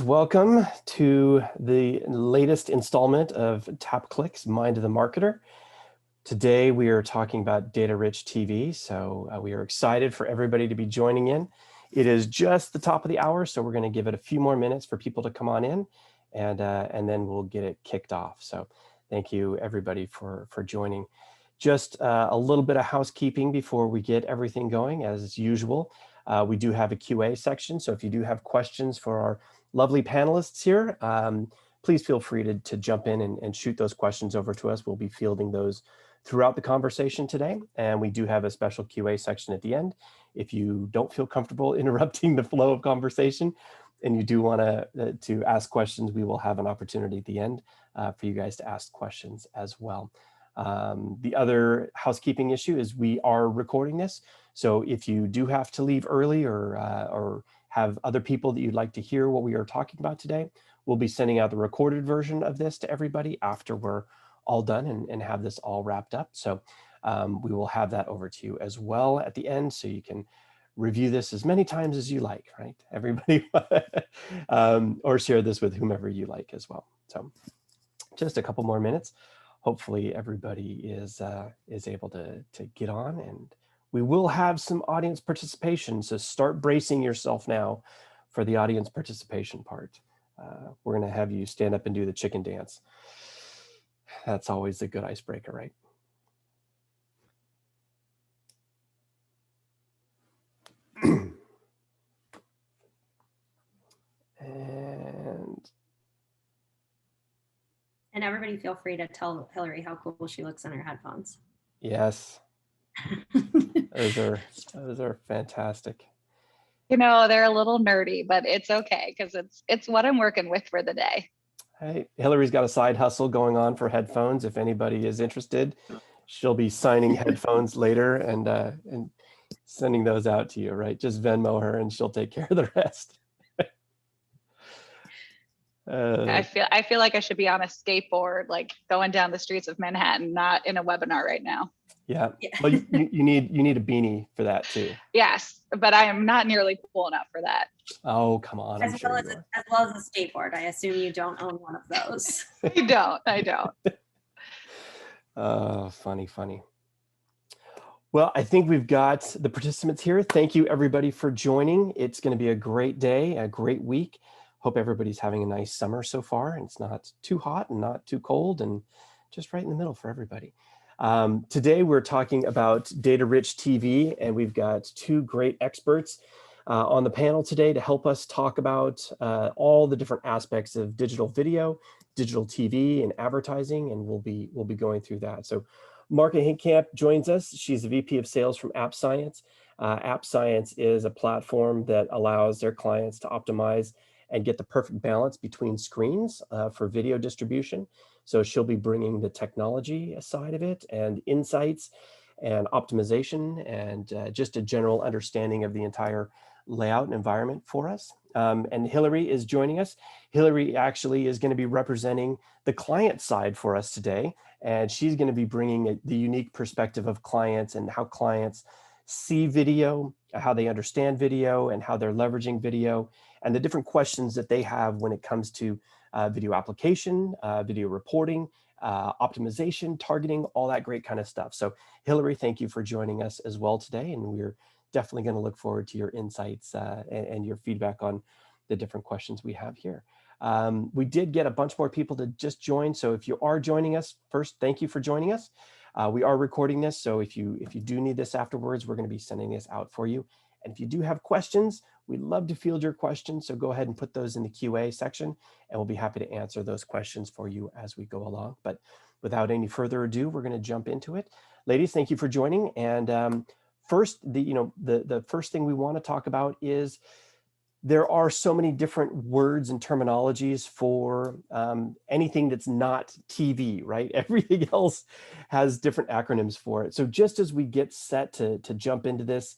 guys, welcome to the latest installment of TapClicks, Mind of the Marketer. Today we are talking about data-rich TV, so we are excited for everybody to be joining in. It is just the top of the hour, so we're going to give it a few more minutes for people to come on in, and then we'll get it kicked off. So thank you everybody for joining. Just a little bit of housekeeping before we get everything going. As usual, we do have a QA section, so if you do have questions for our lovely panelists here, please feel free to jump in and shoot those questions over to us. We'll be fielding those throughout the conversation today, and we do have a special QA section at the end. If you don't feel comfortable interrupting the flow of conversation and you do want to ask questions, we will have an opportunity at the end for you guys to ask questions as well. The other housekeeping issue is we are recording this, so if you do have to leave early or have other people that you'd like to hear what we are talking about today, we'll be sending out the recorded version of this to everybody after we're all done and have this all wrapped up. So we will have that over to you as well at the end, so you can review this as many times as you like, right? Everybody, or share this with whomever you like as well. So just a couple more minutes. Hopefully everybody is able to get on, and we will have some audience participation. So start bracing yourself now for the audience participation part. We're going to have you stand up and do the chicken dance. That's always a good icebreaker, right? And everybody feel free to tell Hillary how cool she looks in her headphones. Yes. those are fantastic. You know, they're a little nerdy, but it's okay because it's what I'm working with for the day. Hey, Hillary's got a side hustle going on for headphones. If anybody is interested, she'll be signing headphones later and sending those out to you, right? Just Venmo her and she'll take care of the rest. I feel like I should be on a skateboard, like going down the streets of Manhattan, not in a webinar right now. Yeah. Well, you need a beanie for that too. Yes, but I am not nearly cool enough for that. Oh, come on. As well as a skateboard. I assume you don't own one of those. I don't. Funny. Well, I think we've got the participants here. Thank you everybody for joining. It's going to be a great day, a great week. Hope everybody's having a nice summer so far. It's not too hot and not too cold, and just right in the middle for everybody. Today we're talking about data-rich TV, and we've got two great experts on the panel today to help us talk about all the different aspects of digital video, digital TV, and advertising, and we'll be going through that. So Marka Hinckamp joins us. She's the VP of Sales from App Science. App Science is a platform that allows their clients to optimize and get the perfect balance between screens for video distribution. So she'll be bringing the technology side of it and insights and optimization and just a general understanding of the entire layout and environment for us. And Hillary is joining us. Hillary actually is going to be representing the client side for us today, and she's going to be bringing the unique perspective of clients and how clients see video, how they understand video, and how they're leveraging video, and the different questions that they have when it comes to video application, video reporting, optimization, targeting, all that great kind of stuff. So Hillary, thank you for joining us as well today, and we're definitely going to look forward to your insights and your feedback on the different questions we have here. We did get a bunch more people to just join, so if you are joining us, first, thank you for joining us. We are recording this, so if you do need this afterwards, we're going to be sending this out for you. And if you do have questions, we'd love to field your questions, so go ahead and put those in the QA section, and we'll be happy to answer those questions for you as we go along. But without any further ado, we're going to jump into it. Ladies, thank you for joining. And first, the first thing we want to talk about is there are so many different words and terminologies for anything that's not TV, right? Everything else has different acronyms for it. So just as we get set to jump into this,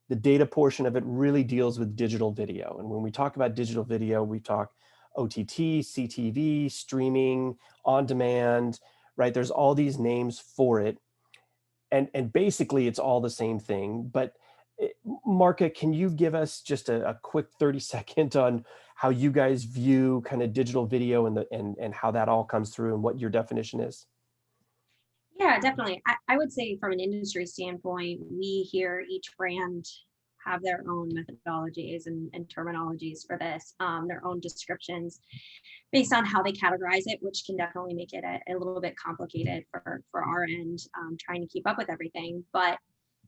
the data portion of it really deals with digital video. And when we talk about digital video, we talk OTT, CTV, streaming, on demand, right? There's all these names for it. And basically it's all the same thing. But Marka, can you give us just a quick 30-second on how you guys view kind of digital video and how that all comes through and what your definition is? Yeah, definitely. I would say from an industry standpoint, we hear each brand have their own methodologies and terminologies for this, their own descriptions based on how they categorize it, which can definitely make it a little bit complicated for our end, trying to keep up with everything. But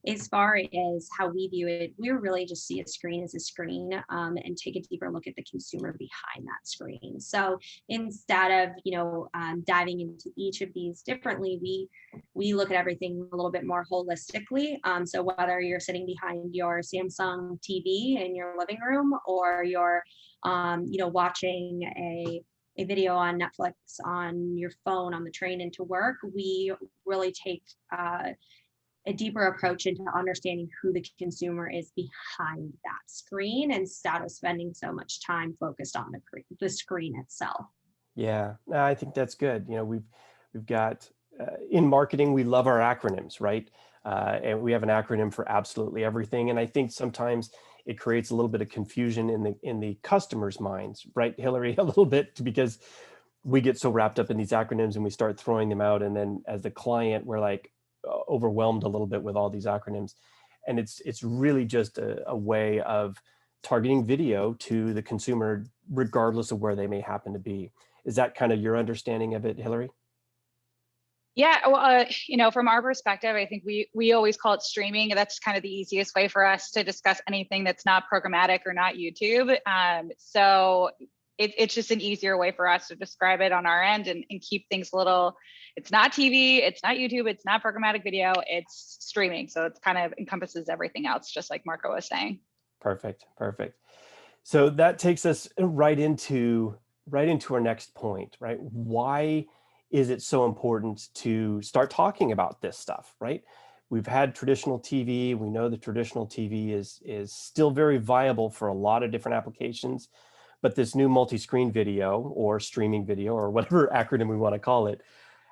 as far as how we view it, we really just see a screen as a screen, and take a deeper look at the consumer behind that screen. So instead of diving into each of these differently, we look at everything a little bit more holistically. So whether you're sitting behind your Samsung TV in your living room, or you're watching a video on Netflix on your phone on the train into work, we really take a deeper approach into understanding who the consumer is behind that screen, instead of spending so much time focused on the screen itself. Yeah, no, I think that's good. We've got in marketing, we love our acronyms, right? And we have an acronym for absolutely everything. And I think sometimes it creates a little bit of confusion in the customer's minds, right, Hillary? A little bit, because we get so wrapped up in these acronyms and we start throwing them out, and then as the client, we're like overwhelmed a little bit with all these acronyms. And it's really just a way of targeting video to the consumer, regardless of where they may happen to be. Is that kind of your understanding of it, Hillary? Yeah, well, from our perspective, I think we always call it streaming. That's kind of the easiest way for us to discuss anything that's not programmatic or not YouTube. So it's just an easier way for us to describe it on our end and keep things a little. It's not TV, it's not YouTube, it's not programmatic video, it's streaming. So it's kind of encompasses everything else, just like Marco was saying. Perfect, perfect. So that takes us right into our next point, right? Why is it so important to start talking about this stuff, right? We've had traditional TV. We know that traditional TV is still very viable for a lot of different applications, but this new multi-screen video or streaming video or whatever acronym we want to call it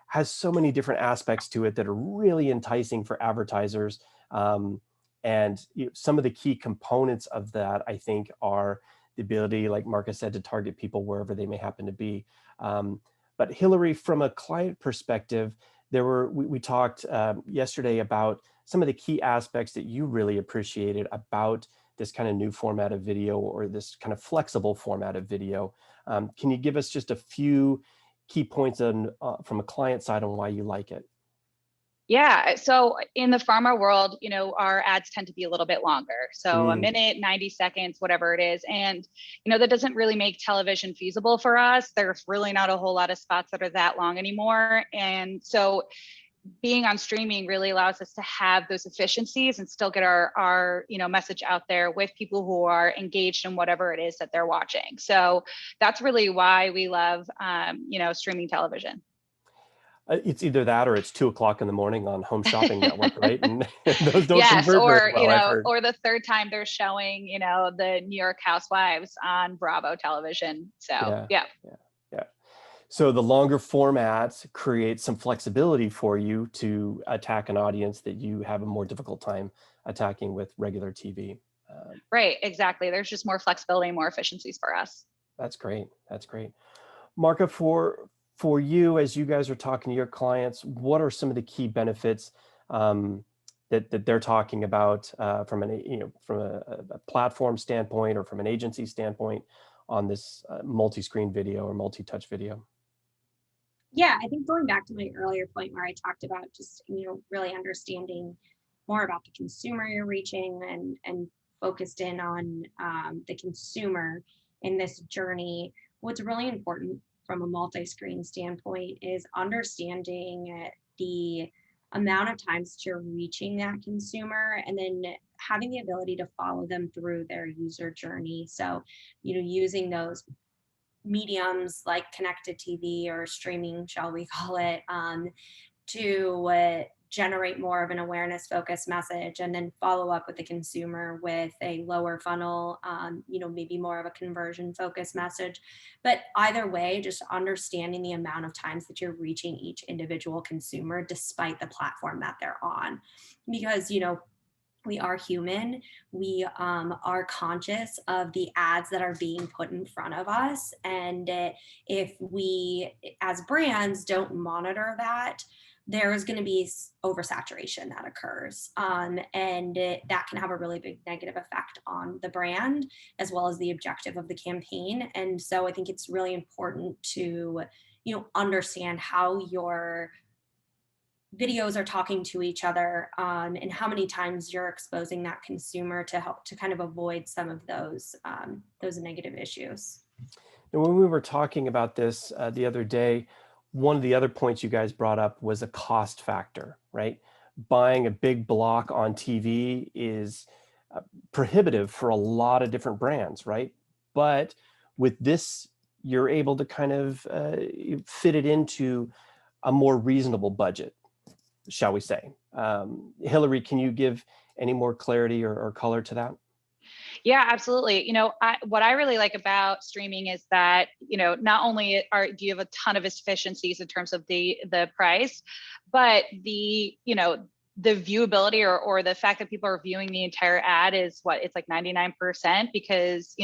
has so many different aspects to it that are really enticing for advertisers. And some of the key components of that, I think, are the ability, like Marcus said, to target people wherever they may happen to be. But Hillary, from a client perspective, we talked yesterday about some of the key aspects that you really appreciated about this kind of new format of video, or this kind of flexible format of video. Can you give us just a few key points on from a client side on why you like it? Yeah. So in the pharma world, our ads tend to be a little bit longer. So a minute, 90 seconds, whatever it is. And, that doesn't really make television feasible for us. There's really not a whole lot of spots that are that long anymore. And so being on streaming really allows us to have those efficiencies and still get our message out there with people who are engaged in whatever it is that they're watching. So that's really why we love, streaming television. It's either that or it's 2 o'clock in the morning on Home Shopping Network, right? And those don't Yes, convert very or well, I've heard. or the third time they're showing, the New York Housewives on Bravo television. So yeah. So the longer formats create some flexibility for you to attack an audience that you have a more difficult time attacking with regular TV. Right, exactly. There's just more flexibility and more efficiencies for us. That's great. That's great. Marka, for you, as you guys are talking to your clients, what are some of the key benefits that they're talking about from a platform standpoint or from an agency standpoint on this multi-screen video or multi-touch video? Yeah, I think going back to my earlier point where I talked about just, really understanding more about the consumer you're reaching, and focused in on the consumer in this journey. What's really important from a multi-screen standpoint is understanding the amount of times that you're reaching that consumer, and then having the ability to follow them through their user journey. So, using those mediums like connected TV or streaming, shall we call it, to generate more of an awareness focused message, and then follow up with the consumer with a lower funnel, maybe more of a conversion focused message. But either way, just understanding the amount of times that you're reaching each individual consumer despite the platform that they're on. Because, We are human. We are conscious of the ads that are being put in front of us. And if we, as brands, don't monitor that, there is going to be oversaturation that occurs. And that can have a really big negative effect on the brand, as well as the objective of the campaign. And so I think it's really important to, understand how your videos are talking to each other, and how many times you're exposing that consumer to help to kind of avoid some of those negative issues. And when we were talking about this the other day, one of the other points you guys brought up was a cost factor, right? Buying a big block on TV is prohibitive for a lot of different brands, right? But with this, you're able to kind of fit it into a more reasonable budget, shall we say. Hillary, can you give any more clarity or color to that? Yeah, absolutely. What I really like about streaming is that, not only do you have a ton of efficiencies in terms of the price, but the viewability or the fact that people are viewing the entire ad is it's like 99%, because,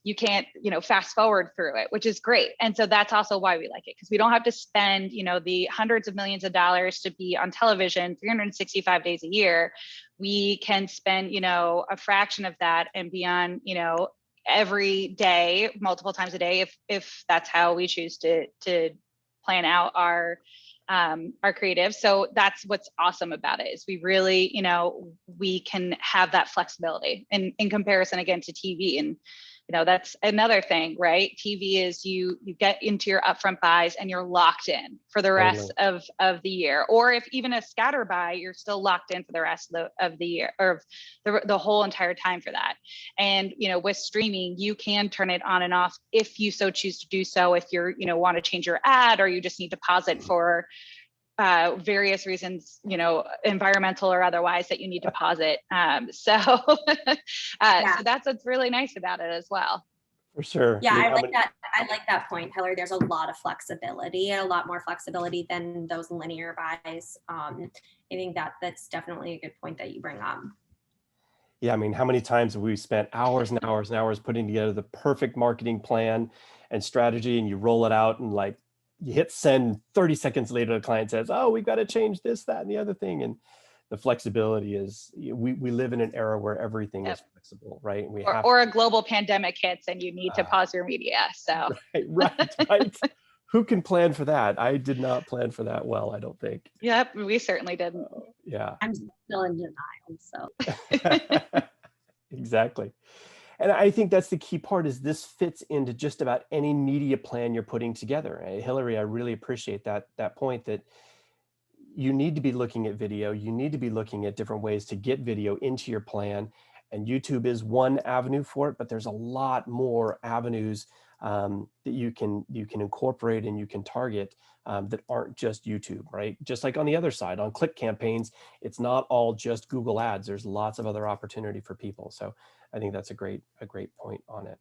you can't, fast forward through it, which is great. And so that's also why we like it, because we don't have to spend, the hundreds of millions of dollars to be on television 365 days a year. We can spend, a fraction of that and be on, every day, multiple times a day, if that's how we choose to plan out our creative. So that's what's awesome about it, is we really, we can have that flexibility in comparison again to TV. And that's another thing, right? TV is you get into your upfront buys and you're locked in for the rest of the year. Or if even a scatter buy, you're still locked in for the rest of the year, or the whole entire time for that. And with streaming, you can turn it on and off if you so choose to do so. If you're want to change your ad, or you just need to pause it for various reasons, environmental or otherwise, that you need to pause it. So that's what's really nice about it as well. For sure. Yeah, I like that. I like that point, Hillary. There's a lot of flexibility, a lot more flexibility than those linear buys. I think that's definitely a good point that you bring up. Yeah, I mean, how many times have we spent hours and hours and hours putting together the perfect marketing plan and strategy, and you roll it out and you hit send, 30 seconds later, the client says, oh, we've got to change this, that, and the other thing. And the flexibility is, we live in an era where everything is flexible, right? And or a global pandemic hits and you need to pause your media. So right. Who can plan for that? I did not plan for that well, I don't think. Yep, we certainly didn't. Yeah. I'm still in denial, so. Exactly. And I think that's the key part, is this fits into just about any media plan you're putting together. Hillary, I really appreciate that point, that you need to be looking at video. You need to be looking at different ways to get video into your plan. And YouTube is one avenue for it, but there's a lot more avenues that you can incorporate and you can target that aren't just YouTube, right? Just like on the other side, on click campaigns, it's not all just Google ads. There's lots of other opportunity for people. So I think that's a great point on it.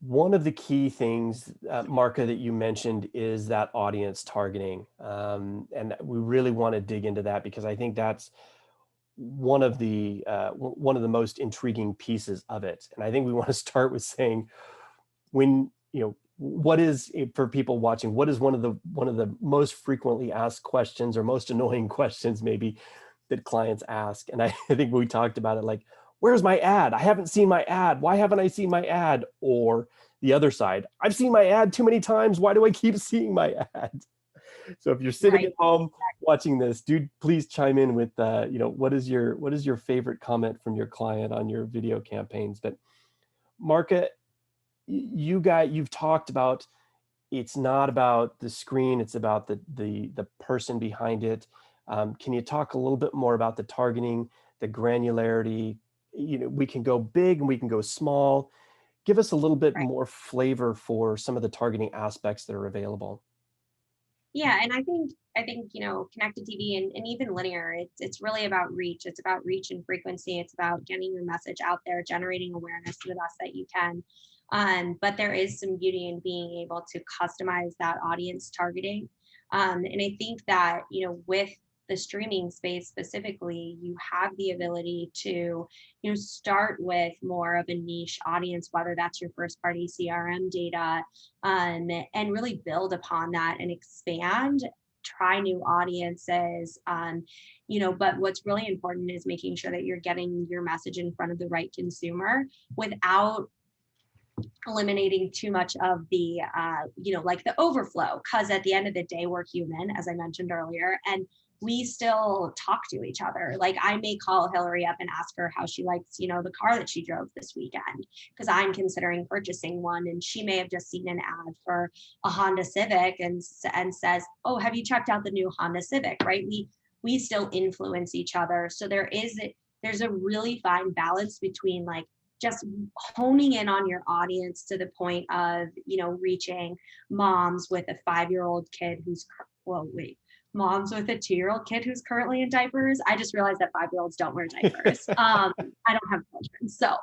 One of the key things, Marka, that you mentioned is that audience targeting. And we really want to dig into that, because I think that's one of the most intriguing pieces of it. And I think we want to start with saying, when, what is, for people watching, what is one of the most frequently asked questions, or most annoying questions maybe, that clients ask? And I think we talked about it, like, where's my ad? I haven't seen my ad. Why haven't I seen my ad? Or the other side, I've seen my ad too many times. Why do I keep seeing my ad? So if you're sitting at home watching this, dude, please chime in with, what is your favorite comment from your client on your video campaigns? But Marka, you've talked about, it's not about the screen, it's about the person behind it. Can you talk a little bit more about the targeting, the granularity? We can go big and we can go small. Give us a little bit more flavor for some of the targeting aspects that are available. Yeah, and I think connected TV and even linear, it's really about reach. It's about reach and frequency. It's about getting your message out there, generating awareness to the best that you can. But there is some beauty in being able to customize that audience targeting. And I think that with the streaming space specifically, you have the ability to, start with more of a niche audience, whether that's your first party CRM data, and really build upon that and expand, try new audiences. But what's really important is making sure that you're getting your message in front of the right consumer without eliminating too much of the like the overflow, because at the end of the day, we're human, as I mentioned earlier, and we still talk to each other. Like, I may call Hillary up and ask her how she likes, the car that she drove this weekend, because I'm considering purchasing one, and she may have just seen an ad for a Honda Civic and says, oh, have you checked out the new Honda Civic, right? We still influence each other. So there's a really fine balance between like just honing in on your audience to the point of, reaching moms with a 5-year-old kid moms with a 2-year-old kid who's currently in diapers. I just realized that 5-year-olds don't wear diapers. I don't have children, so.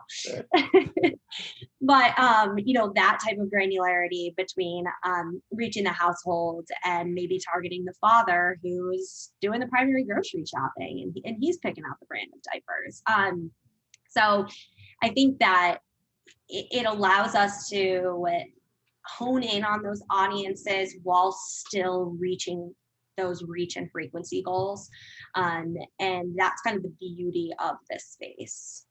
But, that type of granularity between reaching the household and maybe targeting the father who's doing the primary grocery shopping and he's picking out the brand of diapers. So I think that it allows us to hone in on those audiences while still reaching those reach and frequency goals. And that's kind of the beauty of this space.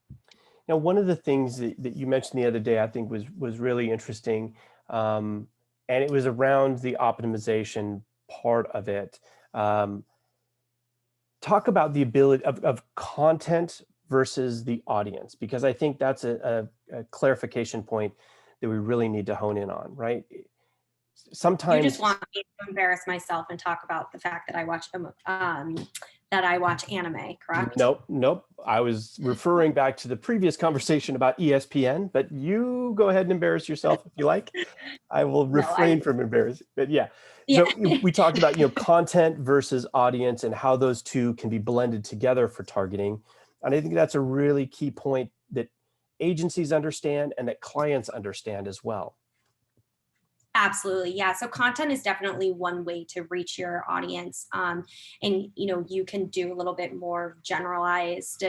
Now, one of the things that you mentioned the other day, I think was really interesting. And it was around the optimization part of it. Talk about the ability of content versus the audience, because I think that's a clarification point that we really need to hone in on, right? Sometimes you just want me to embarrass myself and talk about the fact that I watch anime, correct? Nope. I was referring back to the previous conversation about ESPN, but you go ahead and embarrass yourself if you like. I will refrain from embarrassing, but yeah. So we talked about, content versus audience and how those two can be blended together for targeting. And I think that's a really key point that agencies understand and that clients understand as well. Absolutely. Yeah. So content is definitely one way to reach your audience. And, you can do a little bit more generalized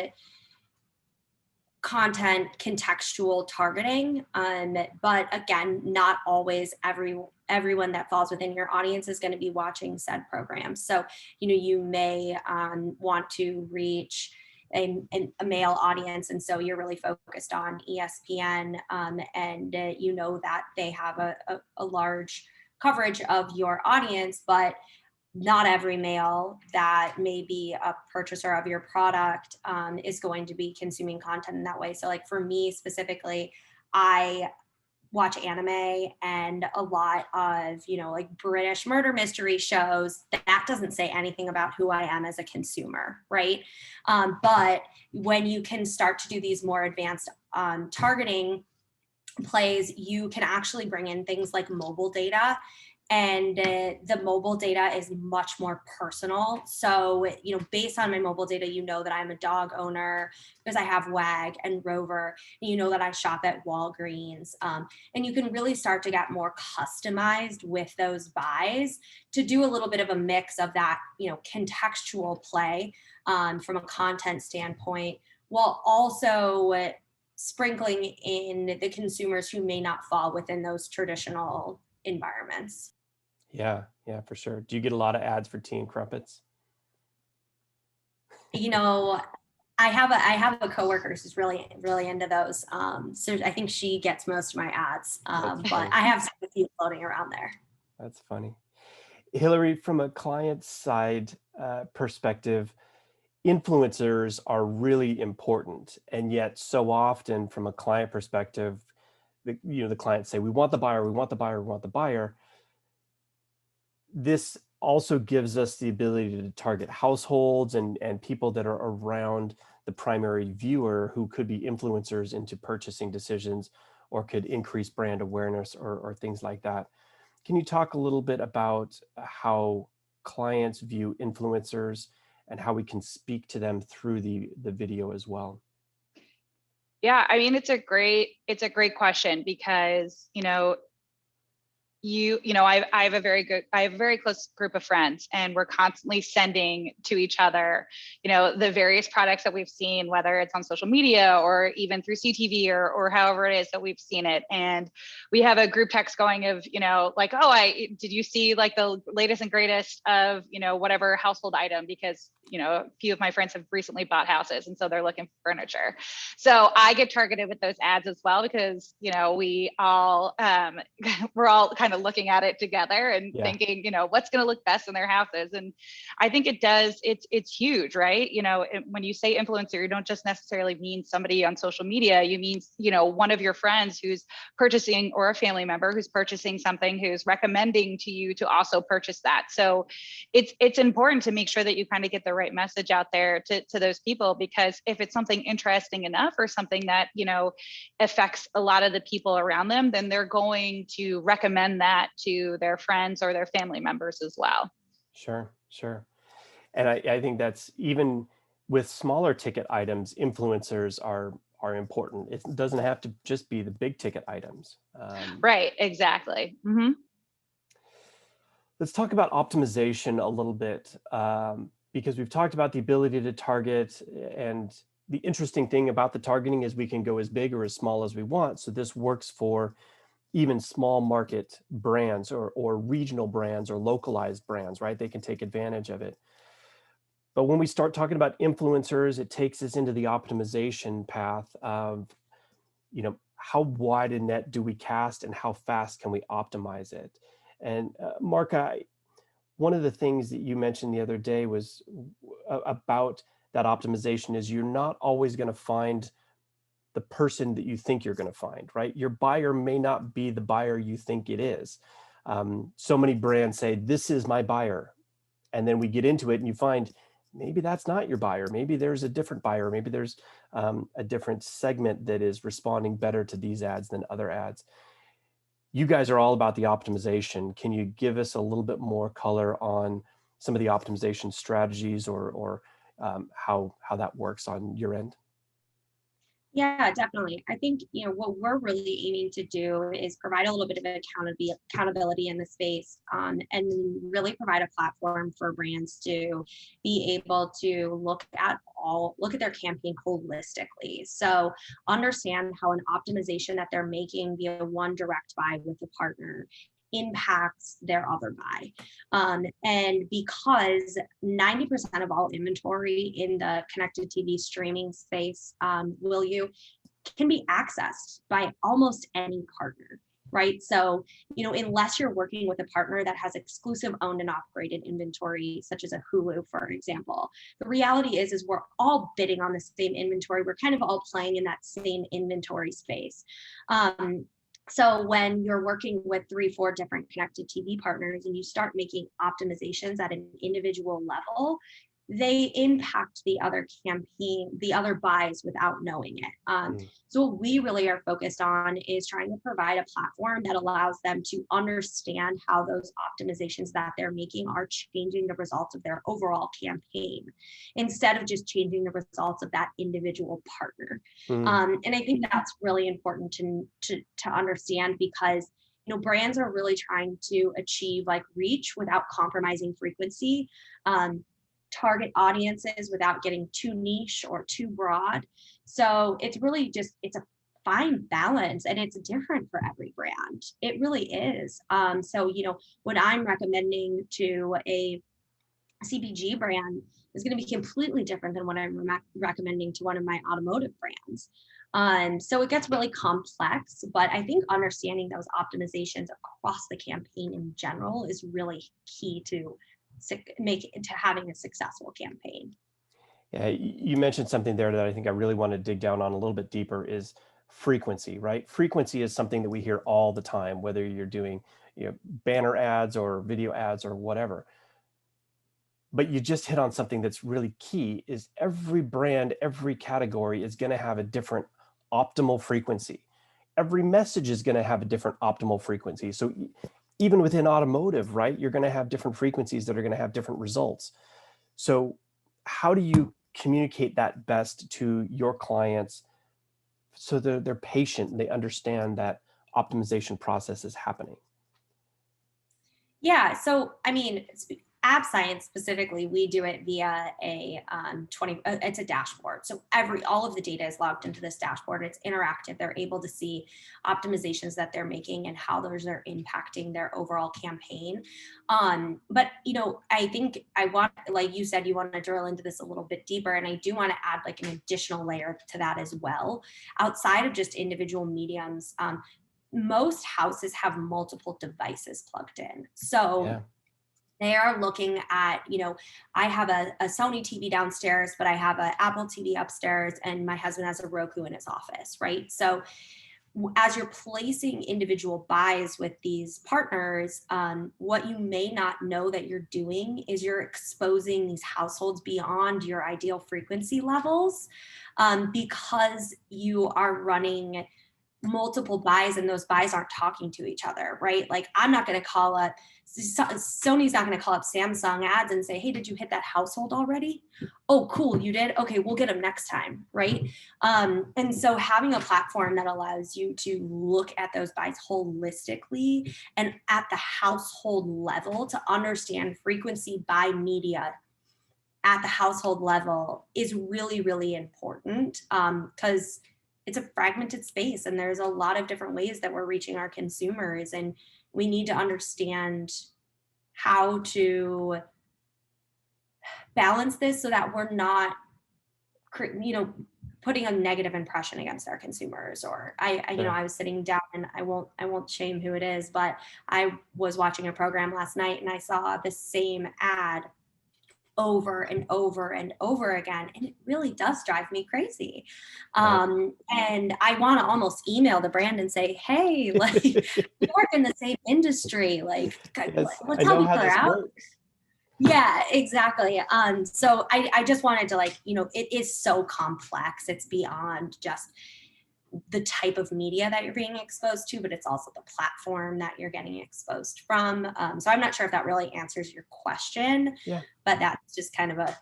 content, contextual targeting. But again, not always everyone that falls within your audience is going to be watching said programs. So, you may want to reach a male audience, and so you're really focused on ESPN, and that they have a large coverage of your audience, but not every male that may be a purchaser of your product is going to be consuming content in that way. So like for me specifically, I watch anime and a lot of, like British murder mystery shows. That doesn't say anything about who I am as a consumer, right? But when you can start to do these more advanced targeting plays, you can actually bring in things like mobile data. And the mobile data is much more personal. So, based on my mobile data, that I'm a dog owner because I have Wag and Rover, and that I shop at Walgreens. And you can really start to get more customized with those buys to do a little bit of a mix of that, contextual play from a content standpoint, while also sprinkling in the consumers who may not fall within those traditional environments. Yeah, for sure. Do you get a lot of ads for tea and crumpets? I have a coworker who's really, really into those. So I think she gets most of my ads, but I have a few floating around there. That's funny. Hillary, from a client side perspective, influencers are really important. And yet so often from a client perspective, the clients say, we want the buyer, we want the buyer, we want the buyer. This also gives us the ability to target households and people that are around the primary viewer who could be influencers into purchasing decisions or could increase brand awareness or things like that. Can you talk a little bit about how clients view influencers and how we can speak to them through the video as well? Yeah, I mean, it's a great question because, I have a very close group of friends, and we're constantly sending to each other, the various products that we've seen, whether it's on social media or even through CTV or however it is that we've seen it. And we have a group text going of, like, oh, did you see like the latest and greatest of, whatever household item? Because, a few of my friends have recently bought houses, and so they're looking for furniture. So I get targeted with those ads as well, because, we all, we're all kind of looking at it together and thinking, what's going to look best in their houses. And I think it's huge, right? When you say influencer, you don't just necessarily mean somebody on social media. You mean, one of your friends who's purchasing, or a family member who's purchasing something, who's recommending to you to also purchase that. So it's important to make sure that you kind of get the right message out there to those people, because if it's something interesting enough, or something that, affects a lot of the people around them, then they're going to recommend that to their friends or their family members as well. Sure. And I think that's, even with smaller ticket items, influencers are important. It doesn't have to just be the big ticket items. Right, exactly. Mm-hmm. Let's talk about optimization a little bit, because we've talked about the ability to target, and the interesting thing about the targeting is we can go as big or as small as we want. So this works for even small market brands, or regional brands, or localized brands, right? They can take advantage of it. But when we start talking about influencers, it takes us into the optimization path of, how wide a net do we cast, and how fast can we optimize it? And Mark, one of the things that you mentioned the other day was about that optimization is you're not always going to find the person that you think you're going to find, right? Your buyer may not be the buyer you think it is. So many brands say, this is my buyer. And then we get into it and you find maybe that's not your buyer. Maybe there's a different buyer. Maybe there's a different segment that is responding better to these ads than other ads. You guys are all about the optimization. Can you give us a little bit more color on some of the optimization strategies, or how that works on your end? Yeah, definitely. I think, what we're really aiming to do is provide a little bit of accountability in the space, and really provide a platform for brands to be able to look at their campaign holistically. So understand how an optimization that they're making via one direct buy with a partner impacts their other buy. And because 90% of all inventory in the connected TV streaming space, can be accessed by almost any partner, right? So, unless you're working with a partner that has exclusive owned and operated inventory, such as a Hulu, for example, the reality is we're all bidding on the same inventory. We're kind of all playing in that same inventory space. So when you're working with 3-4 different connected TV partners and you start making optimizations at an individual level, they impact the other buys without knowing it. So what we really are focused on is trying to provide a platform that allows them to understand how those optimizations that they're making are changing the results of their overall campaign, instead of just changing the results of that individual partner. And I think that's really important to understand, because brands are really trying to achieve like reach without compromising frequency, target audiences without getting too niche or too broad. So it's really it's a fine balance, and it's different for every brand. It really is. So what I'm recommending to a CPG brand is going to be completely different than what I'm recommending to one of my automotive brands. So it gets really complex, but I think understanding those optimizations across the campaign in general is really key to having a successful campaign. Yeah, you mentioned something there that I think I really want to dig down on a little bit deeper, is frequency, right? Frequency is something that we hear all the time, whether you're doing banner ads or video ads or whatever. But you just hit on something that's really key, is every brand, every category is going to have a different optimal frequency. Every message is going to have a different optimal frequency. So even within automotive, right, you're going to have different frequencies that are going to have different results. So how do you communicate that best to your clients so they're patient and they understand that optimization process is happening? Yeah, so I mean, App Science specifically, we do it via a it's a dashboard. So all of the data is logged into this dashboard. It's interactive. They're able to see optimizations that they're making and how those are impacting their overall campaign. But I think like you said, you want to drill into this a little bit deeper, and I do want to add like an additional layer to that as well, outside of just individual mediums. Most houses have multiple devices plugged in. So Yeah. they are looking at, I have a Sony TV downstairs, but I have an Apple TV upstairs, and my husband has a Roku in his office, right? So as you're placing individual buys with these partners, what you may not know that you're doing is you're exposing these households beyond your ideal frequency levels, because you are running multiple buys and those buys aren't talking to each other, right? Like I'm not going to call up, Sony's not going to call up Samsung ads and say, hey, did you hit that household already? Oh, cool, you did? Okay, we'll get them next time, right? And so having a platform that allows you to look at those buys holistically and at the household level to understand frequency by media at the household level is really, really important, because it's a fragmented space and there's a lot of different ways that we're reaching our consumers, and we need to understand how to balance this so that we're not putting a negative impression against our consumers. Or I was sitting down, and I won't shame who it is, but I was watching a program last night and I saw the same ad over and over and over again, and it really does drive me crazy. And I want to almost email the brand and say, hey, like we work in the same industry, like Yes, let's I help know each how other this out. works. Yeah, exactly. So I just wanted to it is so complex. It's beyond just the type of media that you're being exposed to, but it's also the platform that you're getting exposed from. So I'm not sure if that really answers your question, Yeah. but that's just kind of a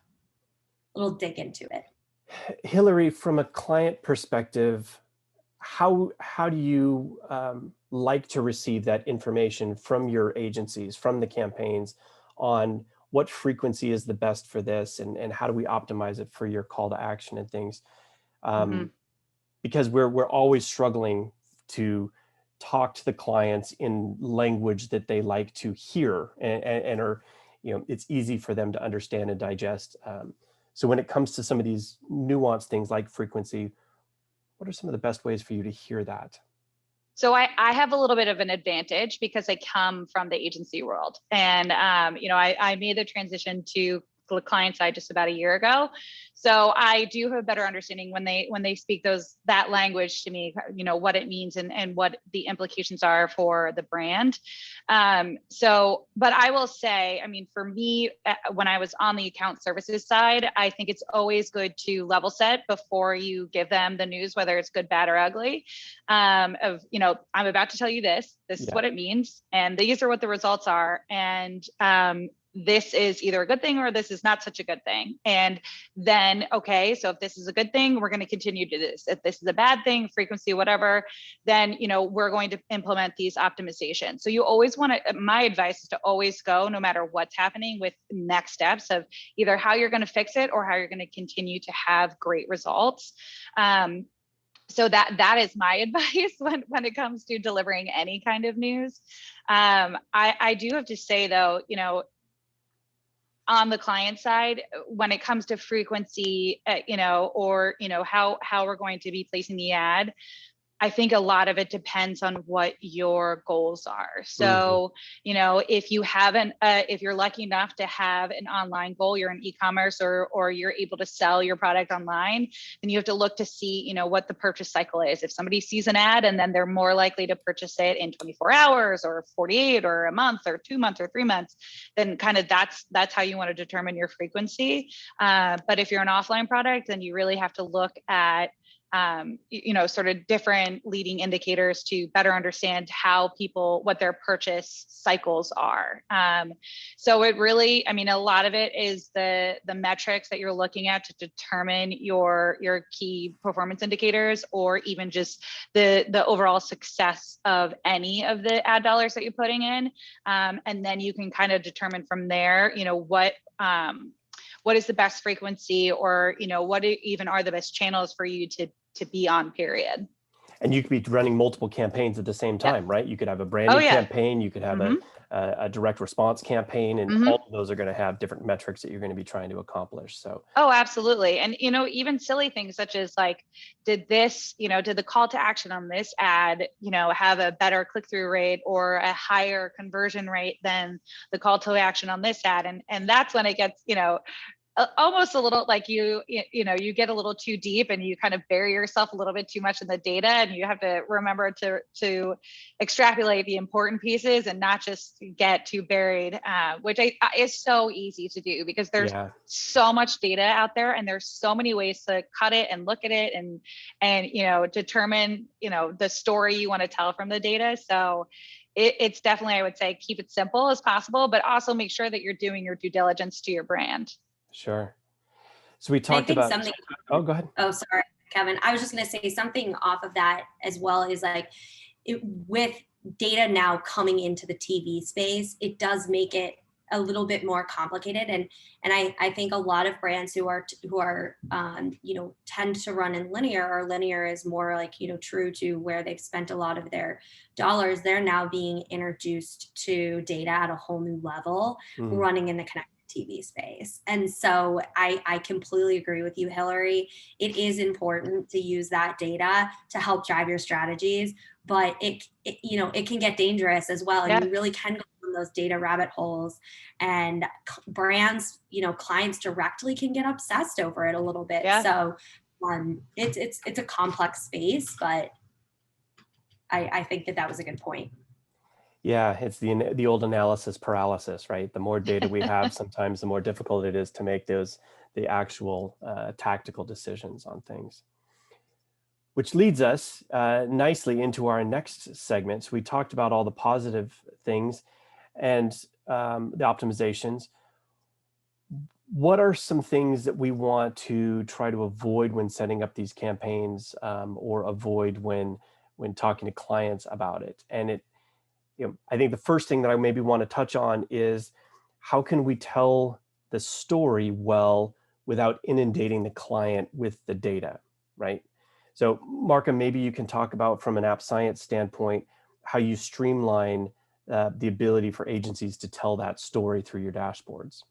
little dig into it. Hillary, from a client perspective, how do you like to receive that information from your agencies, from the campaigns, on what frequency is the best for this, and how do we optimize it for your call to action and things? Because we're always struggling to talk to the clients in language that they like to hear and are, it's easy for them to understand and digest. So when it comes to some of these nuanced things like frequency, what are some of the best ways for you to hear that? So I have a little bit of an advantage because I come from the agency world, and I made the transition to the client side just about a year ago. So I do have a better understanding when they speak that language to me, what it means and what the implications are for the brand. But I will say, I mean, for me, when I was on the account services side, I think it's always good to level set before you give them the news, whether it's good, bad, or ugly. I'm about to tell you this is what it means, and these are what the results are. And this is either a good thing or this is not such a good thing. And then, okay, so if this is a good thing, we're going to continue to do this. If this is a bad thing, frequency, whatever, then, we're going to implement these optimizations. So you always want to, my advice is to always go, no matter what's happening, with next steps of either how you're going to fix it or how you're going to continue to have great results. So that is my advice when it comes to delivering any kind of news. I do have to say though, on the client side, when it comes to frequency, or how we're going to be placing the ad, I think a lot of it depends on what your goals are. So, if you haven't, if you're lucky enough to have an online goal, you're in e-commerce or you're able to sell your product online, then you have to look to see, what the purchase cycle is. If somebody sees an ad and then they're more likely to purchase it in 24 hours or 48 or a month or 2 months or 3 months, then kind of that's how you want to determine your frequency. But if you're an offline product, then you really have to look at sort of different leading indicators to better understand how people, what their purchase cycles are. So it really, I mean, a lot of it is the metrics that you're looking at to determine your key performance indicators, or even just the overall success of any of the ad dollars that you're putting in. And then you can kind of determine from there, what is the best frequency, or what even are the best channels for you to be on, period. And you could be running multiple campaigns at the same time, right? You could have a branding campaign, you could have a direct response campaign, and all of those are going to have different metrics that you're going to be trying to accomplish. So, oh, absolutely. And, even silly things such as like, did the call to action on this ad, have a better click-through rate or a higher conversion rate than the call to action on this ad? And that's when it gets, almost a little like you get a little too deep and you kind of bury yourself a little bit too much in the data, and you have to remember to extrapolate the important pieces and not just get too buried, which is so easy to do because there's so much data out there, and there's so many ways to cut it and look at it and determine the story you want to tell from the data. So it's definitely, I would say, keep it simple as possible, but also make sure that you're doing your due diligence to your brand. Sure. So we talked about something. Oh, go ahead. Oh, sorry, Kevin. I was just going to say something off of that as well, is like with data now coming into the TV space, it does make it a little bit more complicated. And I think a lot of brands who are tend to run in linear, or linear is more like, true to where they've spent a lot of their dollars, they're now being introduced to data at a whole new level, running in the connected TV space. And so I completely agree with you, Hillary. It is important to use that data to help drive your strategies, but it can get dangerous as well. And you really can go in those data rabbit holes, and brands, clients directly can get obsessed over it a little bit. So it's a complex space, but I think that was a good point. Yeah, it's the old analysis paralysis, right? The more data we have, sometimes the more difficult it is to make the actual tactical decisions on things. Which leads us nicely into our next segment. So we talked about all the positive things and the optimizations. What are some things that we want to try to avoid when setting up these campaigns, or avoid when talking to clients about it? And I think the first thing that I maybe want to touch on is, how can we tell the story well without inundating the client with the data, right? So Marka, maybe you can talk about, from an app science standpoint, how you streamline the ability for agencies to tell that story through your dashboards.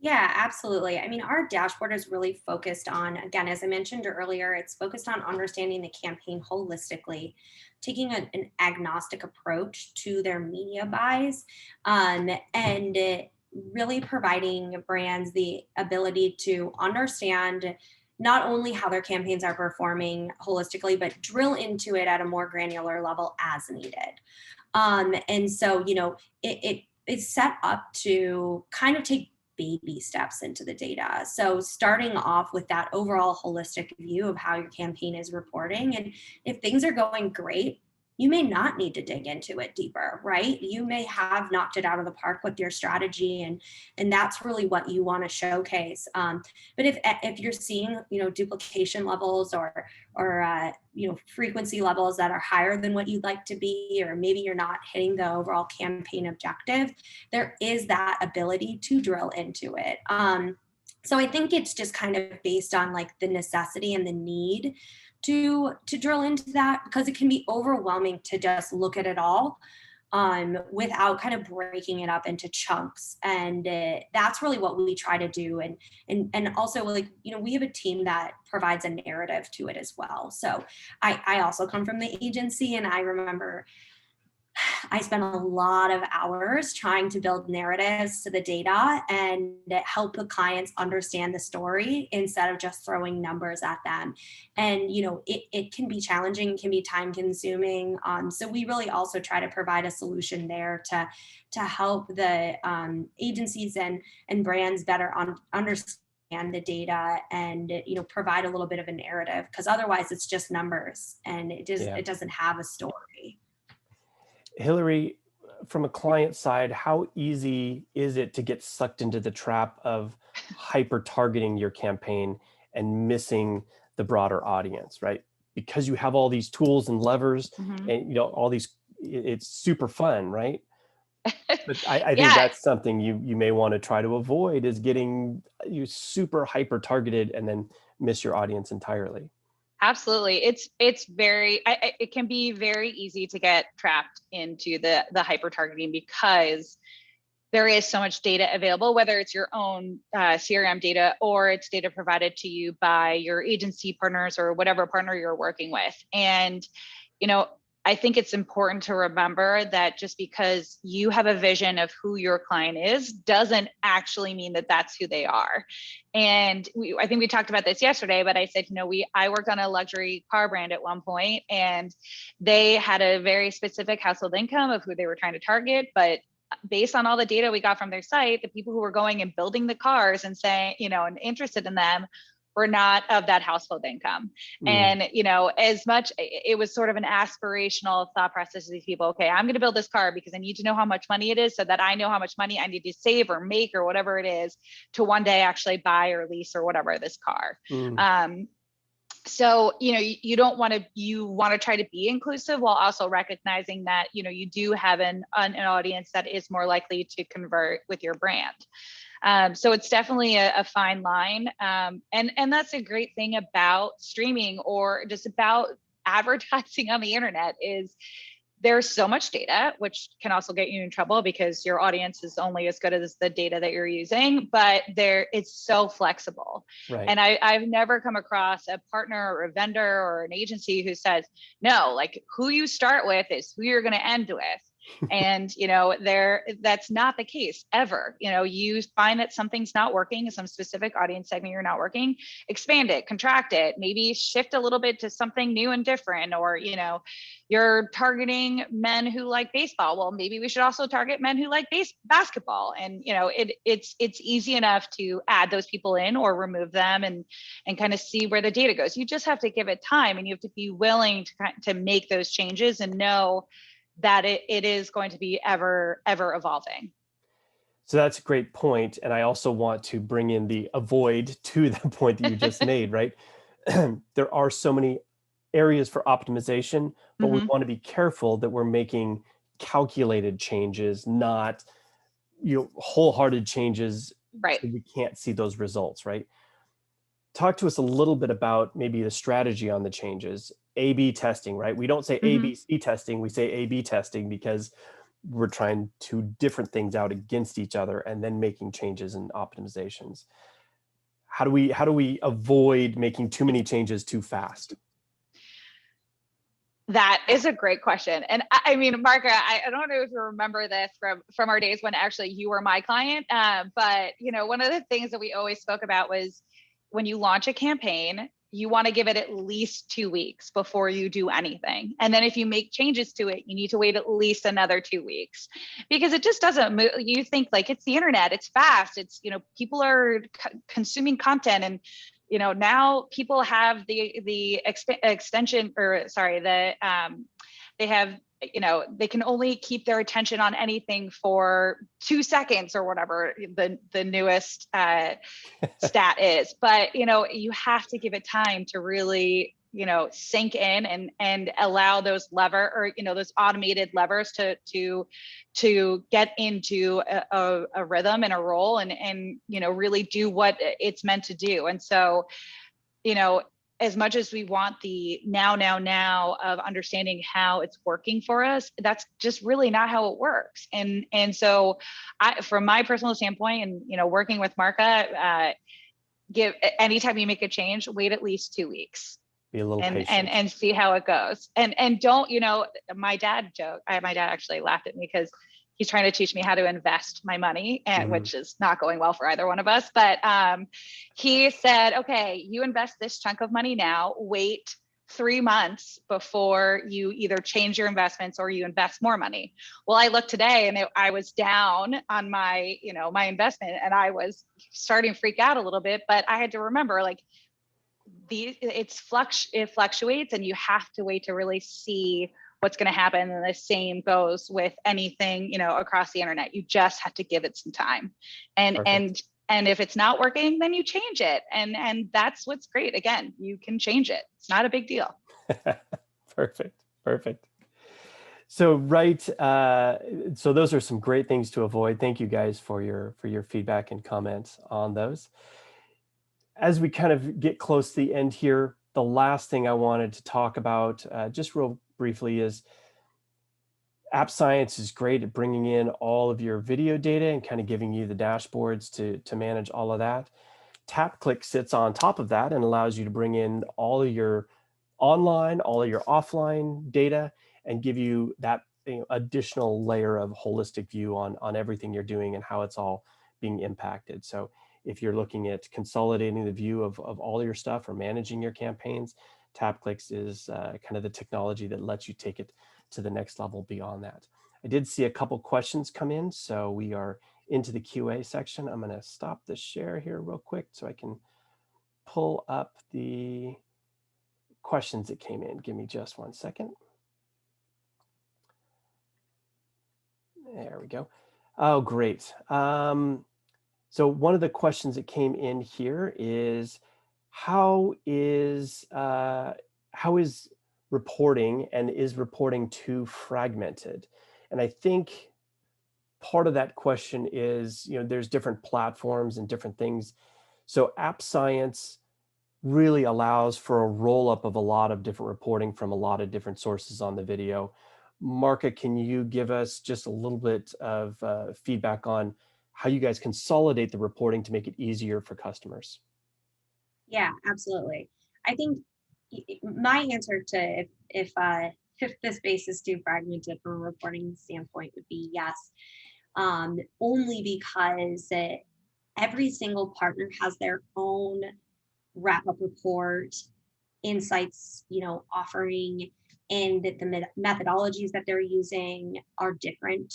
Yeah, absolutely. I mean, our dashboard is really focused on, again, as I mentioned earlier, it's focused on understanding the campaign holistically, taking an agnostic approach to their media buys, and really providing brands the ability to understand not only how their campaigns are performing holistically, but drill into it at a more granular level as needed. And so, it's set up to kind of take baby steps into the data. So starting off with that overall holistic view of how your campaign is reporting. And if things are going great, you may not need to dig into it deeper, right? You may have knocked it out of the park with your strategy, and that's really what you want to showcase. But if you're seeing, duplication levels or frequency levels that are higher than what you'd like to be, or maybe you're not hitting the overall campaign objective, there is that ability to drill into it. So I think it's just kind of based on like the necessity and the need to drill into that, because it can be overwhelming to just look at it all without kind of breaking it up into chunks. And that's really what we try to do. And also, like, we have a team that provides a narrative to it as well. So I also come from the agency, and I remember I spent a lot of hours trying to build narratives to the data and help the clients understand the story instead of just throwing numbers at them. And, it can be challenging, it can be time consuming. So we really also try to provide a solution there to help the agencies and brands better understand the data and, provide a little bit of a narrative, because otherwise it's just numbers and it doesn't have a story. Hillary, from a client side, how easy is it to get sucked into the trap of hyper targeting your campaign and missing the broader audience, right? Because you have all these tools and levers and all these, it's super fun, right? But I think that's something you may want to try to avoid, is getting you super hyper targeted and then miss your audience entirely. Absolutely. It can be very easy to get trapped into the hyper targeting, because there is so much data available, whether it's your own CRM data or it's data provided to you by your agency partners or whatever partner you're working with. And, I think it's important to remember that just because you have a vision of who your client is doesn't actually mean that that's who they are. And I think we talked about this yesterday, but I said, I worked on a luxury car brand at one point, and they had a very specific household income of who they were trying to target. But based on all the data we got from their site, the people who were going and building the cars and saying, and interested in them, were not of that household income. And, as much, it was sort of an aspirational thought process of these people. Okay, I'm going to build this car because I need to know how much money it is, so that I know how much money I need to save or make or whatever it is to one day actually buy or lease or whatever this car. So, you want to try to be inclusive while also recognizing that, you do have an audience that is more likely to convert with your brand. So it's definitely a fine line. And that's a great thing about streaming or just about advertising on the internet, is there's so much data, which can also get you in trouble because your audience is only as good as the data that you're using, but it's so flexible. Right. And I've never come across a partner or a vendor or an agency who says, no, like who you start with is who you're going to end with. And, that's not the case ever. You find that something's not working, some specific audience segment you're not working, expand it, contract it, maybe shift a little bit to something new and different, or, you're targeting men who like baseball. Well, maybe we should also target men who like basketball. And, it's easy enough to add those people in or remove them and kind of see where the data goes. You just have to give it time, and you have to be willing to make those changes and know that it is going to be ever evolving. So that's a great point. And I also want to bring in the avoid to the point that you just made, right? There are so many areas for optimization, but we want to be careful that we're making calculated changes, not wholehearted changes. Right. So we can't see those results, right? Talk to us a little bit about maybe the strategy on the changes. A/B testing, right? We don't say ABC testing, we say A/B testing because we're trying two different things out against each other and then making changes and optimizations. How do we avoid making too many changes too fast? That is a great question. And I mean, Marka, I don't know if you remember this from our days when actually you were my client. But one of the things that we always spoke about was when you launch a campaign, you want to give it at least 2 weeks before you do anything. And then if you make changes to it, you need to wait at least another 2 weeks, because it just doesn't move. You think like it's the internet, it's fast, it's, people are consuming content, and, now people have the extension, or sorry, they have, they can only keep their attention on anything for 2 seconds or whatever the newest stat is. But, you have to give it time to really, sink in and allow those those automated levers to get into a rhythm and a role and, really do what it's meant to do. And so, as much as we want the now of understanding how it's working for us, that's just really not how it works. And so from my personal standpoint and, working with Marka, anytime you make a change, wait at least 2 weeks. Be a little patient. And see how it goes. And don't, my dad actually laughed at me because he's trying to teach me how to invest my money, and which is not going well for either one of us. But he said, okay, you invest this chunk of money now, wait 3 months before you either change your investments or you invest more money. Well, I looked today and I was down on my, my investment, and I was starting to freak out a little bit, but I had to remember, like, it fluctuates, and you have to wait to really see what's going to happen. And the same goes with anything, across the internet. You just have to give it some time. Perfect. And if it's not working, then you change it. And that's what's great. Again, you can change it. It's not a big deal. Perfect. Perfect. So so those are some great things to avoid. Thank you guys for your feedback and comments on those. As we kind of get close to the end here, the last thing I wanted to talk about, just real briefly, is App Science is great at bringing in all of your video data and kind of giving you the dashboards to manage all of that. TapClicks sits on top of that and allows you to bring in all of your online, all of your offline data, and give you that additional layer of holistic view on everything you're doing and how it's all being impacted. So if you're looking at consolidating the view of all your stuff or managing your campaigns, TapClicks is kind of the technology that lets you take it to the next level beyond that. I did see a couple questions come in, so we are into the QA section. I'm going to stop the share here real quick so I can pull up the questions that came in. Give me just 1 second. There we go. Oh, great. So one of the questions that came in here is, how is reporting, and is reporting too fragmented? And I think part of that question is, there's different platforms and different things. So App Science really allows for a roll-up of a lot of different reporting from a lot of different sources on the video. Marka, can you give us just a little bit of feedback on how you guys consolidate the reporting to make it easier for customers? Yeah, absolutely. I think my answer to if the space is too fragmented from a reporting standpoint would be yes, only because every single partner has their own wrap-up report, insights, offering, and the methodologies that they're using are different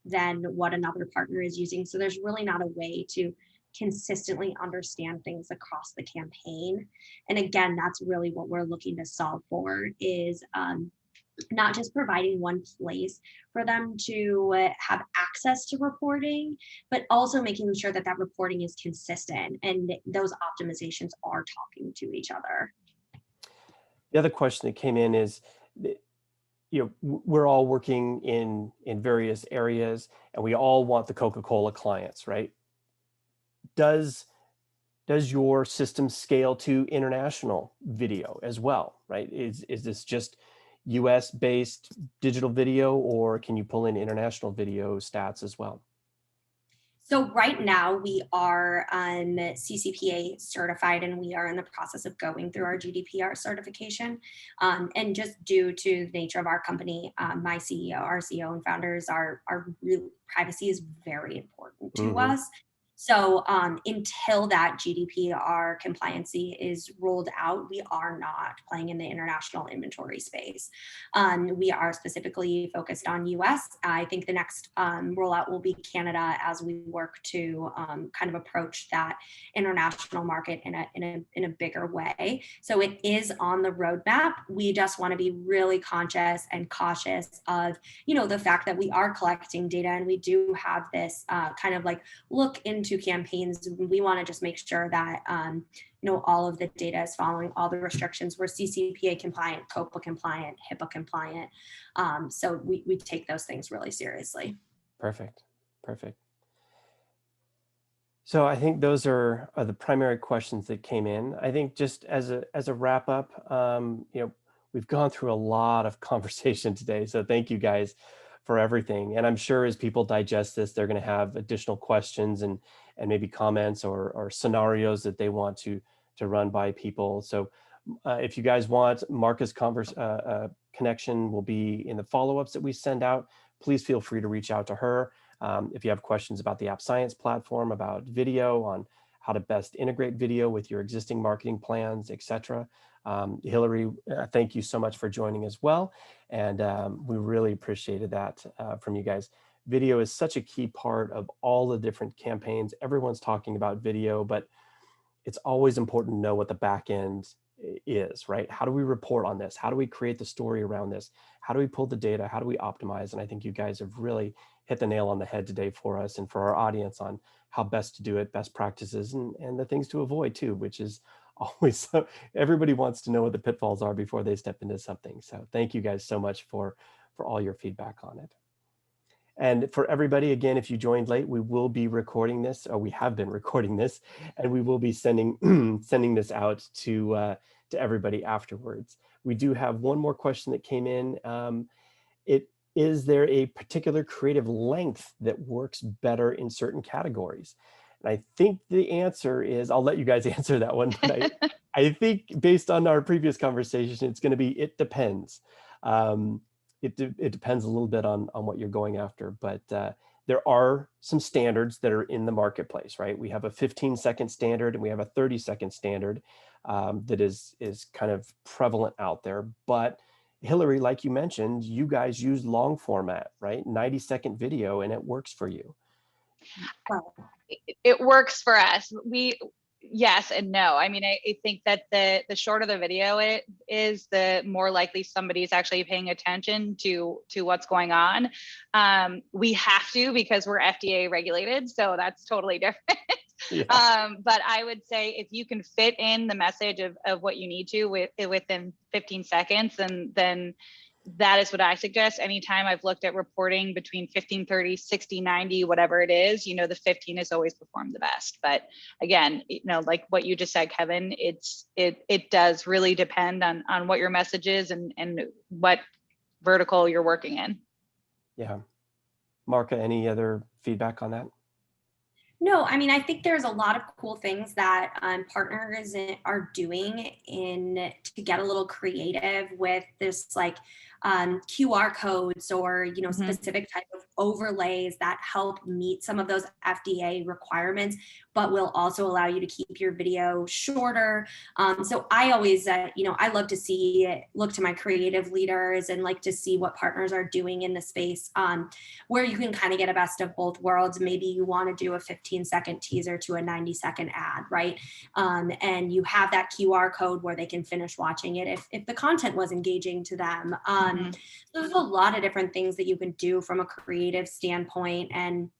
than what another partner is using. So there's really not a way to consistently understand things across the campaign. And again, that's really what we're looking to solve for, is not just providing one place for them to have access to reporting, but also making sure that that reporting is consistent and those optimizations are talking to each other. The other question that came in is, we're all working in various areas, and we all want the Coca-Cola clients, right? Does your system scale to international video as well, right? Is this just US based digital video, or can you pull in international video stats as well? So right now we are CCPA certified, and we are in the process of going through our GDPR certification. And just due to the nature of our company, my CEO, our CEO and founders, our privacy is very important to us. So until that GDPR compliancy is rolled out, we are not playing in the international inventory space. We are specifically focused on US. I think the next rollout will be Canada, as we work to kind of approach that international market in a bigger way. So it is on the roadmap. We just want to be really conscious and cautious of, the fact that we are collecting data, and we do have this kind of like look into campaigns. We want to just make sure that all of the data is following all the restrictions. We're CCPA compliant, COPA compliant, HIPAA compliant. So we take those things really seriously. Perfect. So I think those are the primary questions that came in. I think just as a wrap up, we've gone through a lot of conversation today. So thank you guys for everything. And I'm sure as people digest this, they're going to have additional questions and maybe comments or scenarios that they want to run by people. So if you guys want, Marka's connection will be in the follow-ups that we send out. Please feel free to reach out to her. If you have questions about the App Science platform, about video, on how to best integrate video with your existing marketing plans, etc., Hillary, thank you so much for joining as well. And we really appreciated that from you guys. Video is such a key part of all the different campaigns. Everyone's talking about video, but it's always important to know what the back end is, right? How do we report on this? How do we create the story around this? How do we pull the data? How do we optimize? And I think you guys have really hit the nail on the head today for us and for our audience on how best to do it, best practices, and the things to avoid too, which is always, everybody wants to know what the pitfalls are before they step into something. So thank you guys so much for all your feedback on it. And for everybody, again, if you joined late, we will be recording this, or we have been recording this, and we will be sending sending this out to everybody afterwards. We do have one more question that came in. Is there a particular creative length that works better in certain categories? And I think the answer is, I'll let you guys answer that one, but I think based on our previous conversation, it's going to be, it depends. It depends a little bit on what you're going after, but there are some standards that are in the marketplace, right? We have a 15-second standard and we have a 30-second standard that is kind of prevalent out there. But Hillary, like you mentioned, you guys use long format, right? 90-second video, and it works for you. It works for us. Yes and no. I mean, I think that the shorter the video it is, the more likely somebody's actually paying attention to what's going on. We have to, because we're FDA regulated, so that's totally different. Yeah. But I would say if you can fit in the message of what you need to within 15 seconds, then that is what I suggest. Anytime I've looked at reporting between 15, 30, 60, 90, whatever it is, the 15 has always performed the best. But again, like what you just said, Kevin, it does really depend on what your message is and what vertical you're working in. Yeah. Marka, any other feedback on that? No, I mean, I think there's a lot of cool things that partners are doing to get a little creative with this, like QR codes or, specific type of overlays that help meet some of those FDA requirements, but will also allow you to keep your video shorter. So I always, I love to look to my creative leaders and like to see what partners are doing in the space where you can kind of get a best of both worlds. Maybe you want to do a 15-second teaser to a 90-second ad, right? And you have that QR code where they can finish watching it if the content was engaging to them. There's a lot of different things that you can do from a creative standpoint, and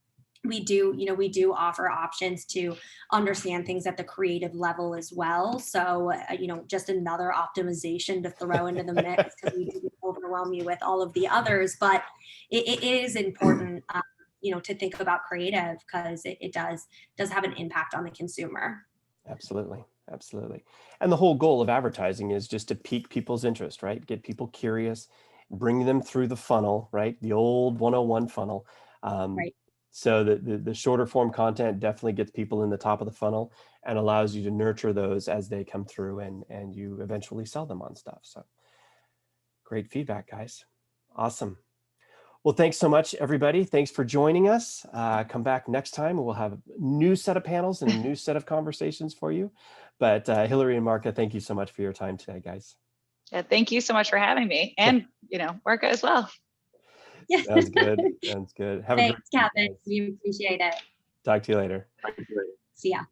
we do offer options to understand things at the creative level as well. So, just another optimization to throw into the mix, because we do overwhelm you with all of the others, but it is important, to think about creative, because it does have an impact on the consumer. Absolutely. Absolutely. And the whole goal of advertising is just to pique people's interest, right? Get people curious, bring them through the funnel, right? The old 101 funnel. Right. So the shorter form content definitely gets people in the top of the funnel and allows you to nurture those as they come through, and you eventually sell them on stuff. So great feedback, guys. Awesome. Well, thanks so much, everybody. Thanks for joining us. Come back next time. We'll have a new set of panels and a new set of conversations for you. But Hillary and Marka, thank you so much for your time today, guys. Yeah, thank you so much for having me, and Marka as well. Yeah. Sounds good. Sounds good. Thanks, Kevin. We appreciate it. Talk to you later. See ya.